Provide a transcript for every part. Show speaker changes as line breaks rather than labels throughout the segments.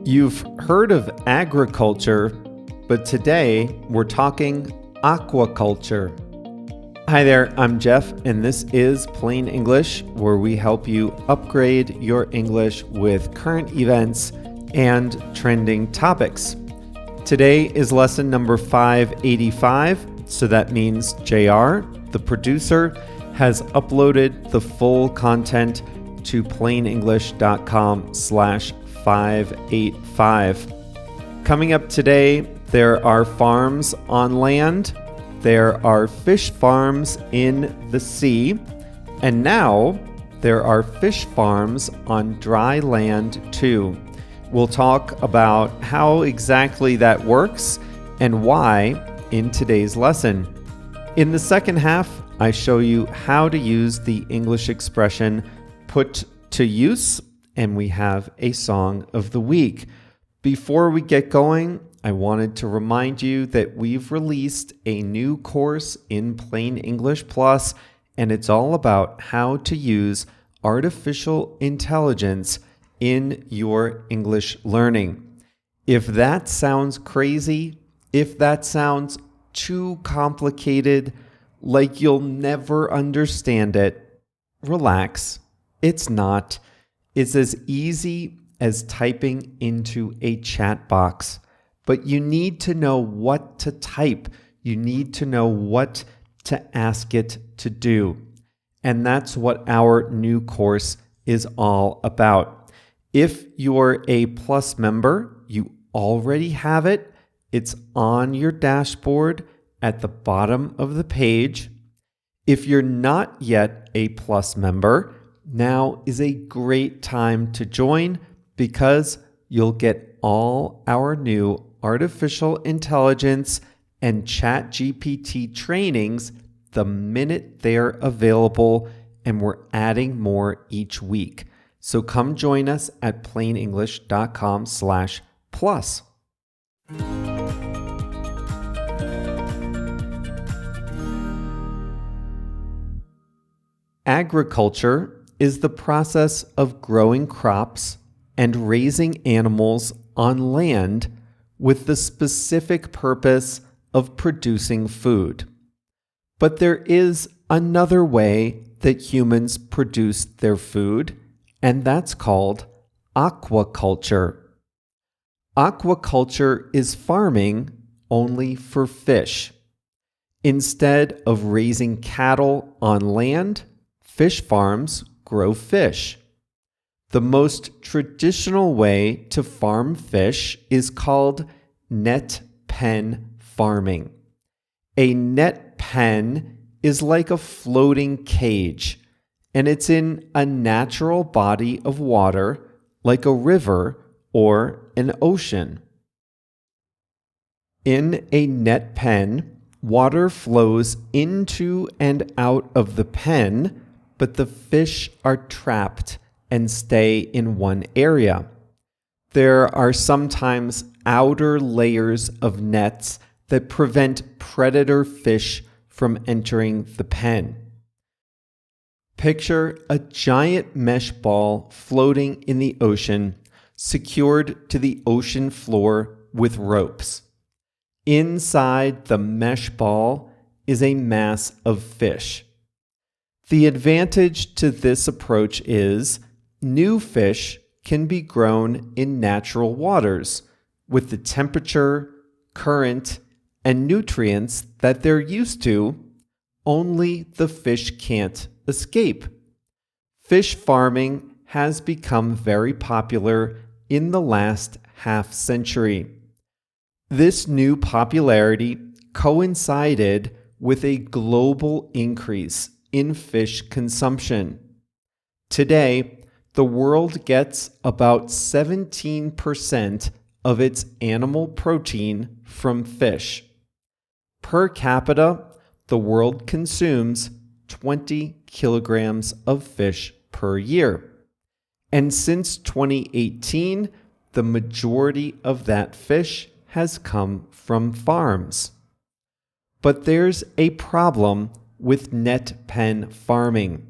You've heard of agriculture, but today we're talking aquaculture. Hi there, I'm Jeff, and this is Plain English, where we help you upgrade your English with current events and trending topics. Today is lesson number 585, so that means JR, the producer, has uploaded the full content to plainenglish.com/585. Coming up today, there are farms on land, there are fish farms in the sea, and now there are fish farms on dry land too. We'll talk about how exactly that works and why in today's lesson. In the second half, I show you how to use the English expression put to use, and we have a song of the week. Before we get going, I wanted to remind you that we've released a new course in Plain English Plus, and it's all about how to use artificial intelligence in your English learning. If that sounds crazy, if that sounds too complicated, like you'll never understand it, relax. It's not. It's as easy as typing into a chat box. But you need to know what to type. You need to know what to ask it to do. And that's what our new course is all about. If you're a Plus member, you already have it. It's on your dashboard at the bottom of the page. If you're not yet a Plus member, now is a great time to join because you'll get all our new artificial intelligence and ChatGPT trainings the minute they're available, and we're adding more each week. So come join us at plainenglish.com/plus. Agriculture is the process of growing crops and raising animals on land with the specific purpose of producing food. But there is another way that humans produce their food, and that's called aquaculture. Aquaculture is farming only for fish. Instead of raising cattle on land, fish farms grow fish. The most traditional way to farm fish is called net pen farming. A net pen is like a floating cage, and it's in a natural body of water like a river or an ocean. In a net pen, water flows into and out of the pen, but the fish are trapped and stay in one area. There are sometimes outer layers of nets that prevent predator fish from entering the pen. Picture a giant mesh ball floating in the ocean, secured to the ocean floor with ropes. Inside the mesh ball is a mass of fish. The advantage to this approach is new fish can be grown in natural waters with the temperature, current, and nutrients that they're used to, only the fish can't escape. Fish farming has become very popular in the last half century. This new popularity coincided with a global increase in fish consumption. Today, the world gets about 17% of its animal protein from fish. Per capita, the world consumes 20 kilograms of fish per year. And since 2018, the majority of that fish has come from farms. But there's a problem with net pen farming.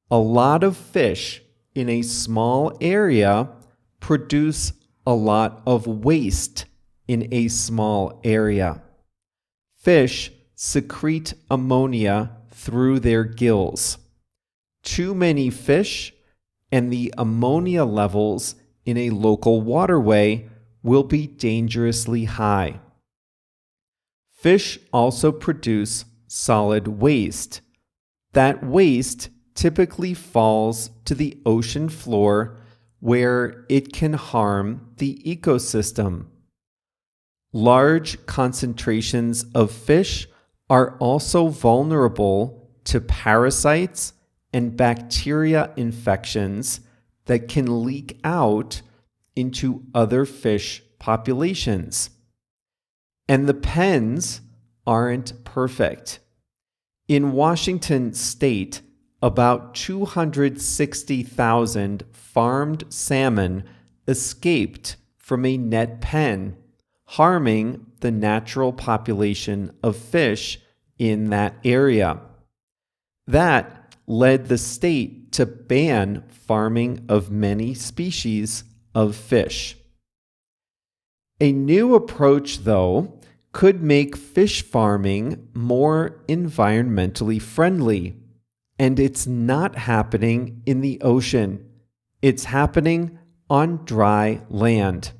A lot of fish in a small area produce a lot of waste in a small area. Fish secrete ammonia through their gills. Too many fish, and the ammonia levels in a local waterway will be dangerously high. Fish also produce solid waste. That waste typically falls to the ocean floor where it can harm the ecosystem. Large concentrations of fish are also vulnerable to parasites and bacteria infections that can leak out into other fish populations. And the pens aren't perfect. In Washington state, about 260,000 farmed salmon escaped from a net pen, harming the natural population of fish in that area. That led the state to ban farming of many species of fish. A new approach, though, could make fish farming more environmentally friendly. And it's not happening in the ocean. It's happening on dry land.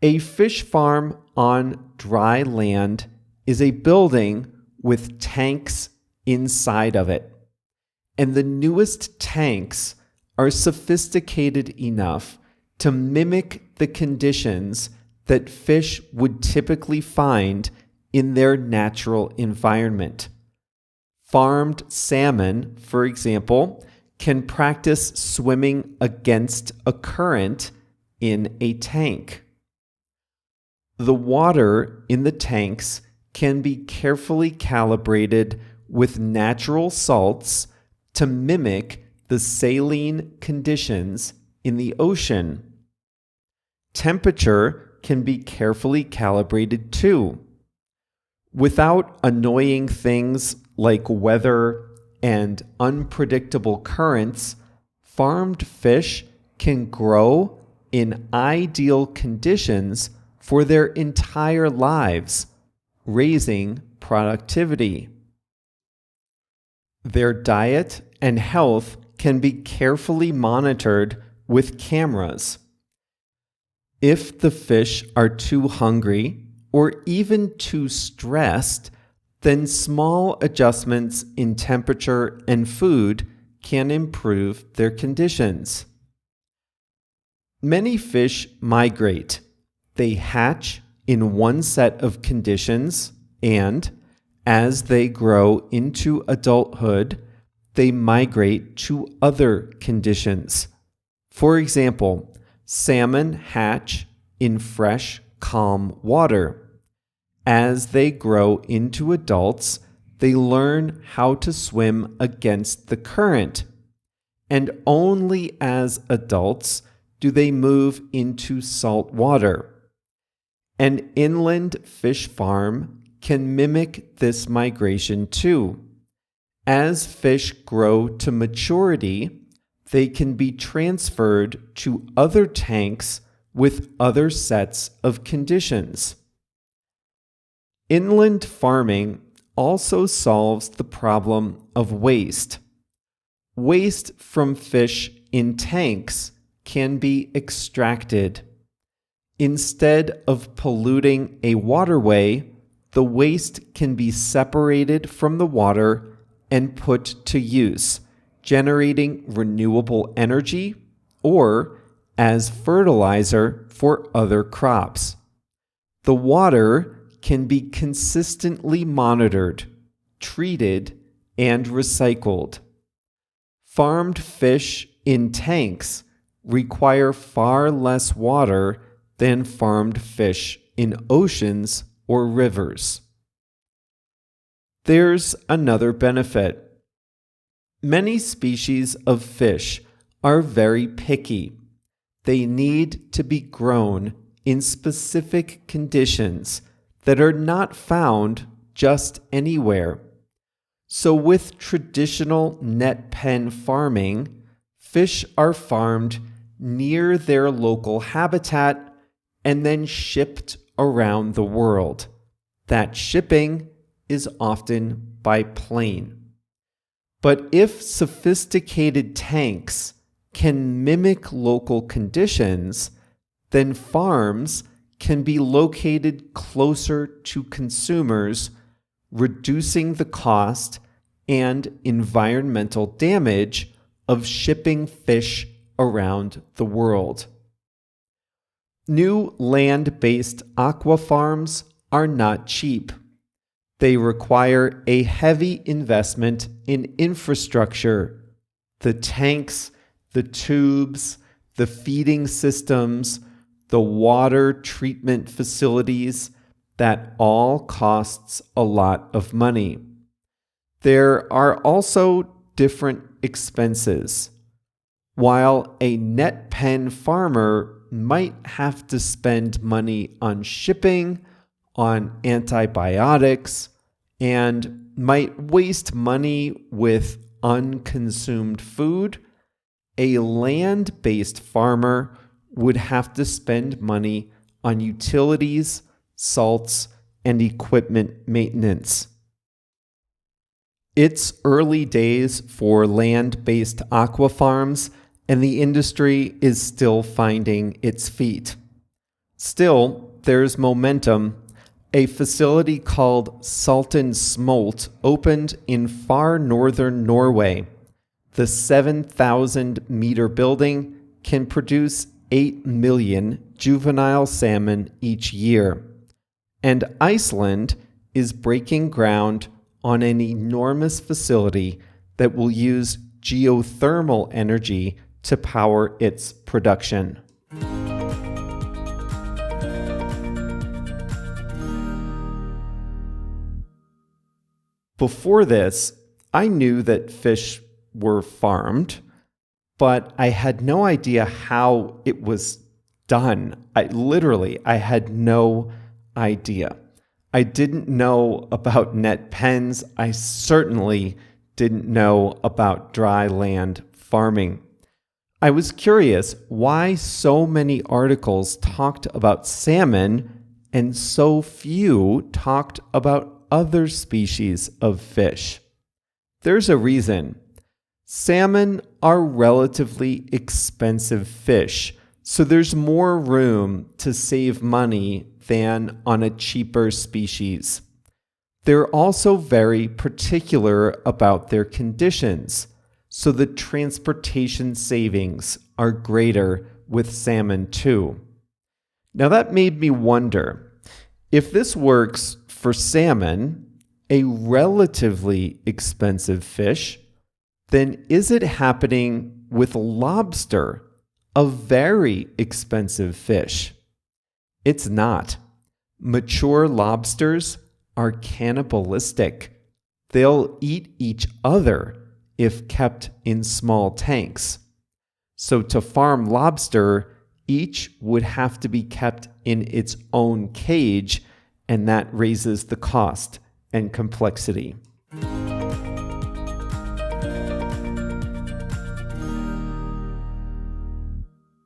A fish farm on dry land is a building with tanks inside of it. And the newest tanks are sophisticated enough to mimic the conditions that fish would typically find in their natural environment. Farmed salmon, for example, can practice swimming against a current in a tank. The water in the tanks can be carefully calibrated with natural salts to mimic the saline conditions in the ocean. Temperature can be carefully calibrated too. Without annoying things like weather and unpredictable currents, farmed fish can grow in ideal conditions for their entire lives, raising productivity. Their diet and health can be carefully monitored with cameras. If the fish are too hungry or even too stressed, then small adjustments in temperature and food can improve their conditions. Many fish migrate. They hatch in one set of conditions, and as they grow into adulthood, they migrate to other conditions. For example, salmon hatch in fresh, calm water. As they grow into adults, they learn how to swim against the current. And only as adults do they move into salt water. An inland fish farm can mimic this migration too. As fish grow to maturity, they can be transferred to other tanks with other sets of conditions. Inland farming also solves the problem of waste. Waste from fish in tanks can be extracted. Instead of polluting a waterway, the waste can be separated from the water and put to use, generating renewable energy or as fertilizer for other crops. The water can be consistently monitored, treated, and recycled. Farmed fish in tanks require far less water than farmed fish in oceans or rivers. There's another benefit. Many species of fish are very picky. They need to be grown in specific conditions that are not found just anywhere. So with traditional net pen farming, fish are farmed near their local habitat and then shipped around the world. That shipping is often by plane. But if sophisticated tanks can mimic local conditions, then farms can be located closer to consumers, reducing the cost and environmental damage of shipping fish around the world. New land-based aqua farms are not cheap. They require a heavy investment in infrastructure, the tanks, the tubes, the feeding systems, the water treatment facilities. That all costs a lot of money. There are also different expenses. While a net pen farmer might have to spend money on shipping, on antibiotics, and might waste money with unconsumed food, a land-based farmer would have to spend money on utilities, salts, and equipment maintenance. It's early days for land-based aqua farms, and the industry is still finding its feet. Still, there's momentum. A facility called Salten Smolt opened in far northern Norway. The 7,000-meter building can produce 8 million juvenile salmon each year. And Iceland is breaking ground on an enormous facility that will use geothermal energy to power its production. Before this, I knew that fish were farmed, but I had no idea how it was done. I had no idea. I didn't know about net pens. I certainly didn't know about dry land farming. I was curious why so many articles talked about salmon and so few talked about other species of fish. There's a reason. Salmon are relatively expensive fish, so there's more room to save money than on a cheaper species. They're also very particular about their conditions, so the transportation savings are greater with salmon too. Now that made me wonder, if this works for salmon, a relatively expensive fish, then is it happening with lobster, a very expensive fish? It's not. Mature lobsters are cannibalistic. They'll eat each other if kept in small tanks. So to farm lobster, each would have to be kept in its own cage, and that raises the cost and complexity.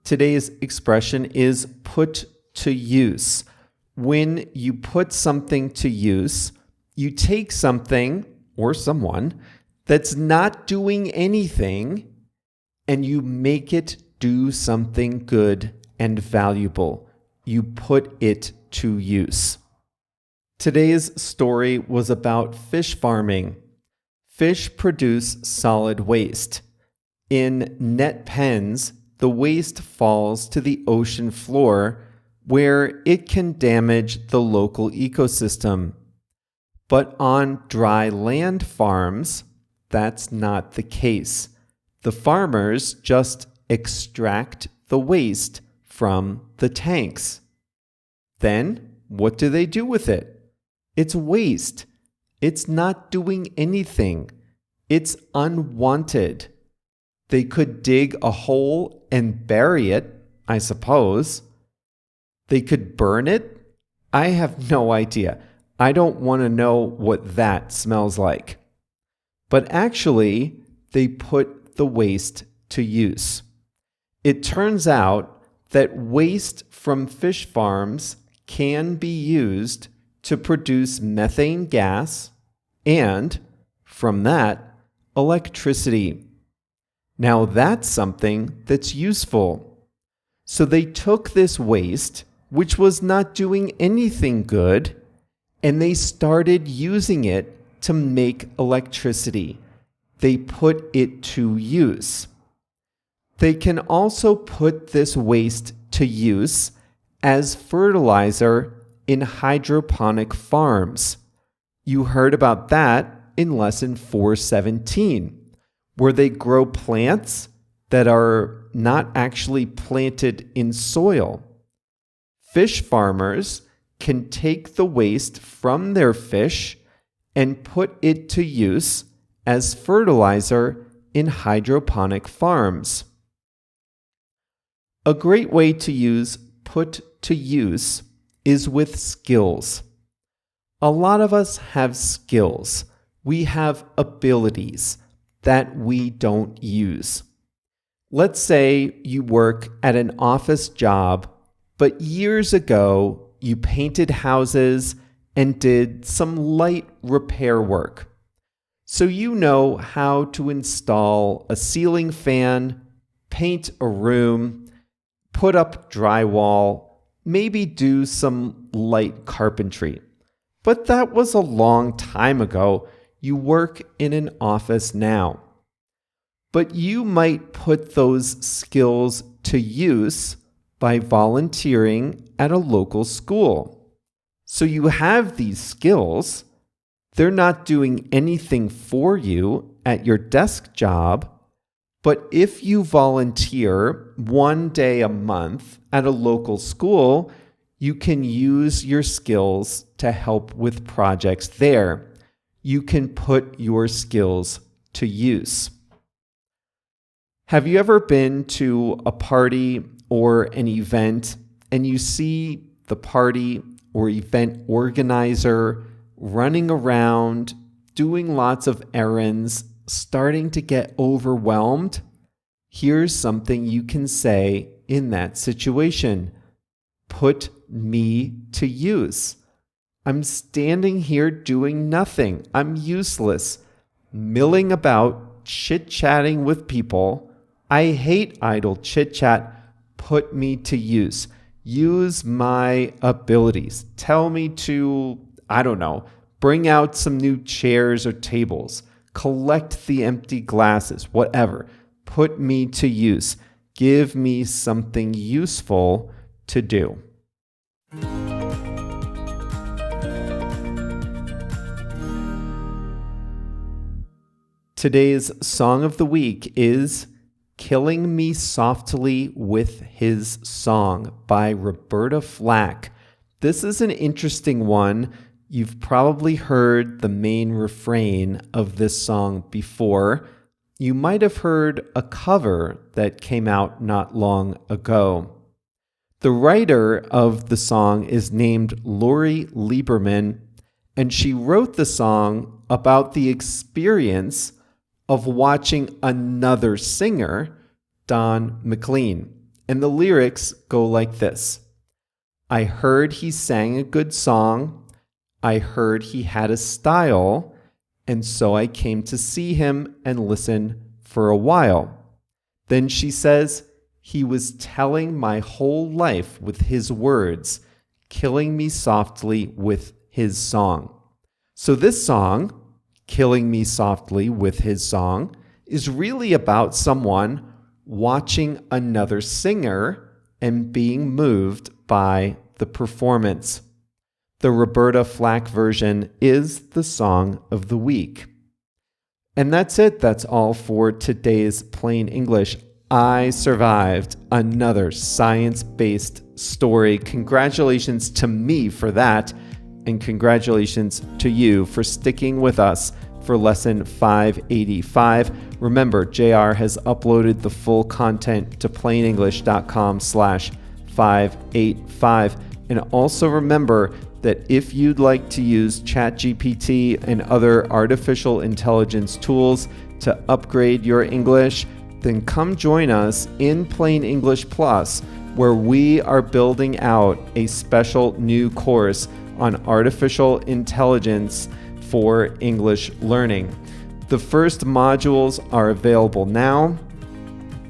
Today's expression is put to use. When you put something to use, you take something or someone that's not doing anything and you make it do something good and valuable. You put it to use. Today's story was about fish farming. Fish produce solid waste. In net pens, the waste falls to the ocean floor where it can damage the local ecosystem. But on dry land farms, that's not the case. The farmers just extract the waste from the tanks. Then, what do they do with it? It's waste. It's not doing anything. It's unwanted. They could dig a hole and bury it, I suppose. They could burn it. I have no idea. I don't want to know what that smells like. But actually, they put the waste to use. It turns out that waste from fish farms can be used to produce methane gas and, from that, electricity. Now that's something that's useful. So they took this waste, which was not doing anything good, and they started using it to make electricity. They put it to use. They can also put this waste to use as fertilizer in hydroponic farms. You heard about that in lesson 417, where they grow plants that are not actually planted in soil. Fish farmers can take the waste from their fish and put it to use as fertilizer in hydroponic farms. A great way to use put to use is with skills. A lot of us have skills. We have abilities that we don't use. Let's say you work at an office job, but years ago you painted houses and did some light repair work. So you know how to install a ceiling fan, paint a room, put up drywall, maybe do some light carpentry. But that was a long time ago. You work in an office now. But you might put those skills to use by volunteering at a local school. So you have these skills. They're not doing anything for you at your desk job, but if you volunteer 1 day a month at a local school, you can use your skills to help with projects there. You can put your skills to use. Have you ever been to a party or an event and you see the party or event organizer running around, doing lots of errands, starting to get overwhelmed? Here's something you can say in that situation. Put me to use. I'm standing here doing nothing. I'm useless, milling about, chit-chatting with people. I hate idle chit-chat. Put me to use. Use my abilities. Tell me to, bring out some new chairs or tables. Collect the empty glasses, whatever. Put me to use. Give me something useful to do. Today's song of the week is Killing Me Softly with His Song by Roberta Flack. This is an interesting one. You've probably heard the main refrain of this song before. You might have heard a cover that came out not long ago. The writer of the song is named Lori Lieberman, and she wrote the song about the experience of watching another singer, Don McLean. And the lyrics go like this. I heard he sang a good song. I heard he had a style. And so I came to see him and listen for a while. Then she says, he was telling my whole life with his words, killing me softly with his song. So this song, Killing Me Softly with His Song, is really about someone watching another singer and being moved by the performance. The Roberta Flack version is the song of the week. And that's it. That's all for today's Plain English. I survived another science-based story. Congratulations to me for that. And congratulations to you for sticking with us for lesson 585. Remember, JR has uploaded the full content to plainenglish.com/585. And also remember that if you'd like to use ChatGPT and other artificial intelligence tools to upgrade your English, then come join us in Plain English Plus, where we are building out a special new course on artificial intelligence for English learning. The first modules are available now.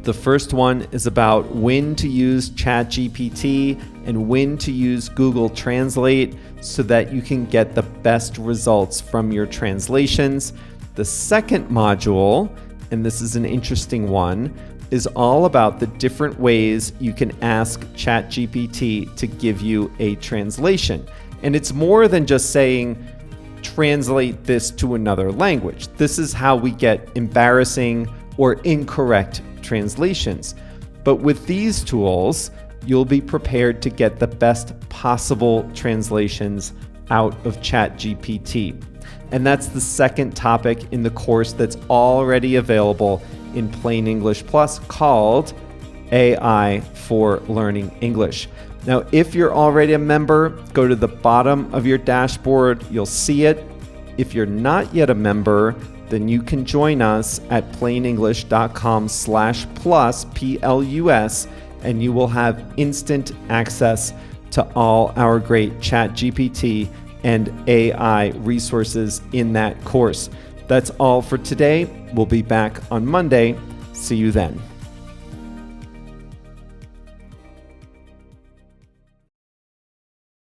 The first one is about when to use ChatGPT and when to use Google Translate so that you can get the best results from your translations. The second module, and this is an interesting one, is all about the different ways you can ask ChatGPT to give you a translation. And it's more than just saying, translate this to another language. This is how we get embarrassing or incorrect translations. But with these tools, you'll be prepared to get the best possible translations out of ChatGPT. And that's the second topic in the course that's already available in Plain English Plus, called AI for Learning English. Now, if you're already a member, go to the bottom of your dashboard, you'll see it. If you're not yet a member, then you can join us at plainenglish.com/plus, Plus, and you will have instant access to all our great ChatGPT and AI resources in that course. That's all for today. We'll be back on Monday. See you then.